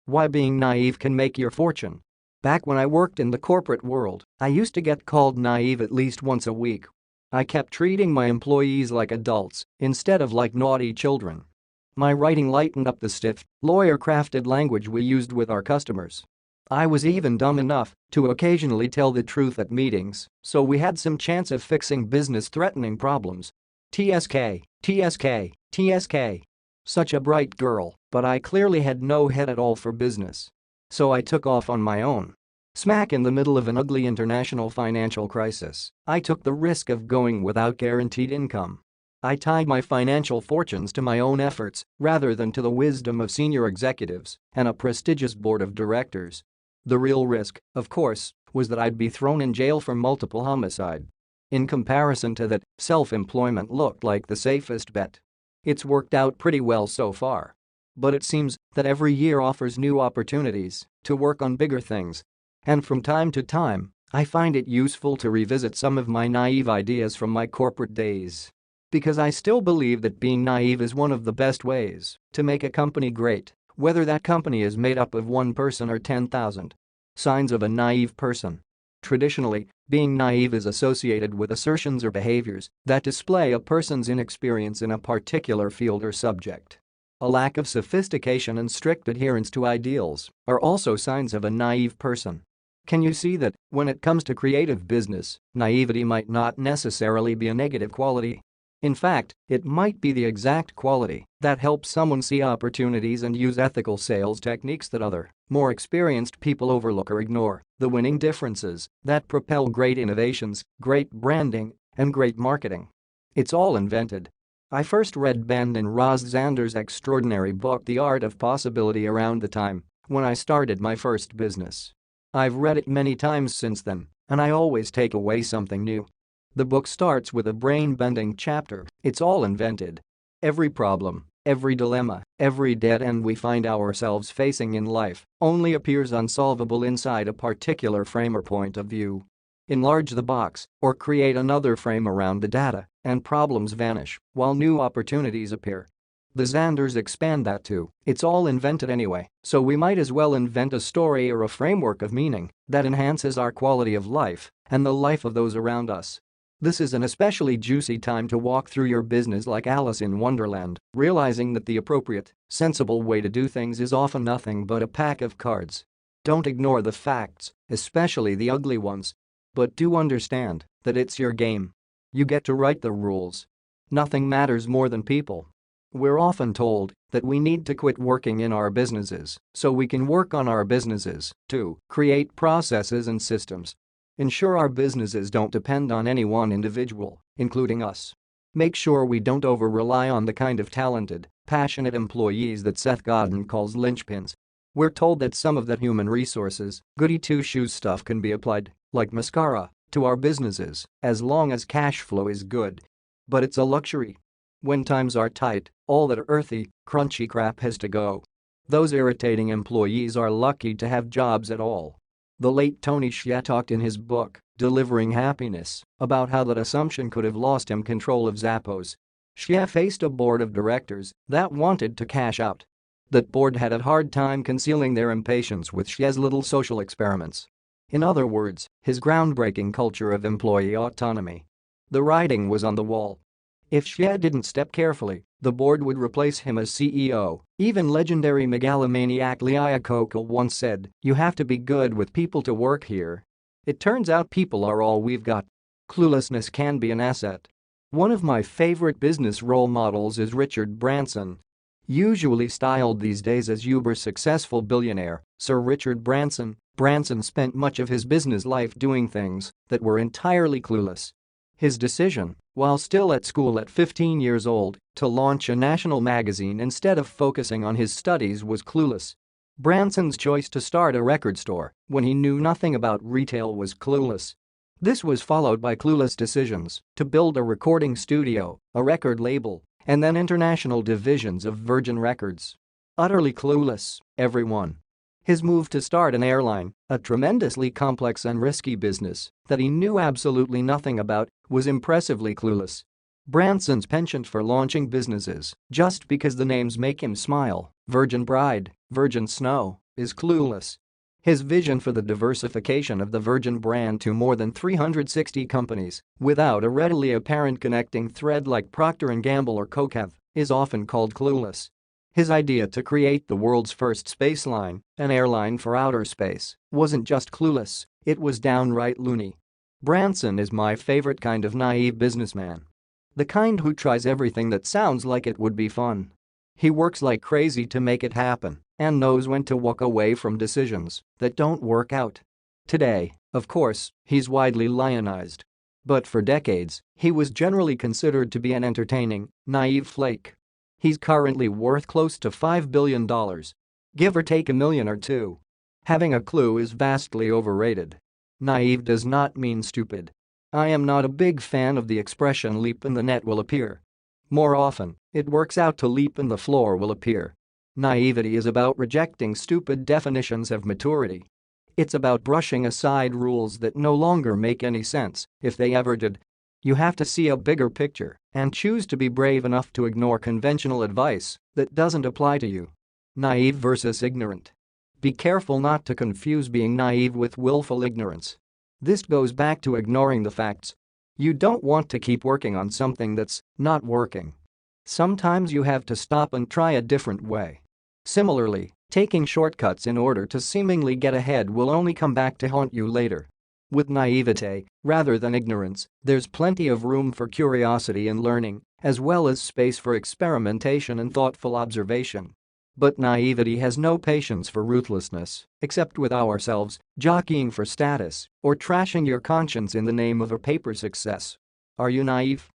Why being naive can make your fortune. Back when I worked in the corporate world, I used to get called naive at least once a week. I kept treating my employees like adults instead of like naughty children. My writing lightened up the stiff, lawyer-crafted language we used with our customers. I was even dumb enough to occasionally tell the truth at meetings, so we had some chance of fixing business-threatening problems. TSK, TSK, TSK. Such a bright girl, but I clearly had no head at all for business. So I took off on my own. Smack in the middle of an ugly international financial crisis, I took the risk of going without guaranteed income. I tied my financial fortunes to my own efforts rather than to the wisdom of senior executives and a prestigious board of directors. The real risk, of course, was that I'd be thrown in jail for multiple homicide. In comparison to that, self-employment looked like the safest bet. It's worked out pretty well so far. But it seems that every year offers new opportunities to work on bigger things. And from time to time, I find it useful to revisit some of my naive ideas from my corporate days. Because I still believe that being naive is one of the best ways to make a company great, whether that company is made up of one person or 10,000. Signs of a naive person. Traditionally, being naive is associated with assertions or behaviors that display a person's inexperience in a particular field or subject. A lack of sophistication and strict adherence to ideals are also signs of a naive person. Can you see that, when it comes to creative business, naivety might not necessarily be a negative quality? In fact, it might be the exact quality that helps someone see opportunities and use ethical sales techniques that other, more experienced people overlook or ignore, the winning differences that propel great innovations, great branding, and great marketing. It's all invented. I first read Ben and Roz Zander's extraordinary book The Art of Possibility around the time when I started my first business. I've read it many times since then, and I always take away something new. The book starts with a brain-bending chapter. It's all invented. Every problem, every dilemma, every dead end we find ourselves facing in life only appears unsolvable inside a particular frame or point of view. Enlarge the box or create another frame around the data, and problems vanish while new opportunities appear. The Zanders expand that to, it's all invented anyway, so we might as well invent a story or a framework of meaning that enhances our quality of life and the life of those around us. This is an especially juicy time to walk through your business like Alice in Wonderland, realizing that the appropriate, sensible way to do things is often nothing but a pack of cards. Don't ignore the facts, especially the ugly ones. But do understand that it's your game. You get to write the rules. Nothing matters more than people. We're often told that we need to quit working in our businesses so we can work on our businesses to create processes and systems. Ensure our businesses don't depend on any one individual, including us. Make sure we don't over-rely on the kind of talented, passionate employees that Seth Godin calls linchpins. We're told that some of that human resources, goody-two-shoes stuff can be applied, like mascara, to our businesses as long as cash flow is good. But it's a luxury. When times are tight, all that earthy, crunchy crap has to go. Those irritating employees are lucky to have jobs at all. The late Tony Hsieh talked in his book, Delivering Happiness, about how that assumption could have lost him control of Zappos. Hsieh faced a board of directors that wanted to cash out. That board had a hard time concealing their impatience with Hsieh's little social experiments. In other words, his groundbreaking culture of employee autonomy. The writing was on the wall. If Hsieh didn't step carefully, the board would replace him as CEO. Even legendary megalomaniac Lee Iacocca once said, "You have to be good with people to work here." It turns out people are all we've got. Cluelessness can be an asset. One of my favorite business role models is Richard Branson. Usually styled these days as uber-successful billionaire, Sir Richard Branson, Branson spent much of his business life doing things that were entirely clueless. His decision, while still at school at 15 years old, to launch a national magazine instead of focusing on his studies was clueless. Branson's choice to start a record store when he knew nothing about retail was clueless. This was followed by clueless decisions to build a recording studio, a record label, and then international divisions of Virgin Records. Utterly clueless, everyone. His move to start an airline, a tremendously complex and risky business that he knew absolutely nothing about, was impressively clueless. Branson's penchant for launching businesses just because the names make him smile, Virgin Bride, Virgin Snow, is clueless. His vision for the diversification of the Virgin brand to more than 360 companies, without a readily apparent connecting thread like Procter & Gamble or Coke have, is often called clueless. His idea to create the world's first space line, an airline for outer space, wasn't just clueless, it was downright loony. Branson is my favorite kind of naive businessman. The kind who tries everything that sounds like it would be fun. He works like crazy to make it happen and knows when to walk away from decisions that don't work out. Today, of course, he's widely lionized. But for decades, he was generally considered to be an entertaining, naive flake. He's currently worth close to $5 billion. Give or take $1 million or $2 million. Having a clue is vastly overrated. Naive does not mean stupid. I am not a big fan of the expression leap and the net will appear. More often, it works out to leap and the floor will appear. Naivety is about rejecting stupid definitions of maturity. It's about brushing aside rules that no longer make any sense, if they ever did. You have to see a bigger picture and choose to be brave enough to ignore conventional advice that doesn't apply to you. Naive versus ignorant. Be careful not to confuse being naive with willful ignorance. This goes back to ignoring the facts. You don't want to keep working on something that's not working. Sometimes you have to stop and try a different way. Similarly, taking shortcuts in order to seemingly get ahead will only come back to haunt you later. With naivete, rather than ignorance, there's plenty of room for curiosity and learning, as well as space for experimentation and thoughtful observation. But naivety has no patience for ruthlessness, except with ourselves, jockeying for status, or trashing your conscience in the name of a paper success. Are you naive?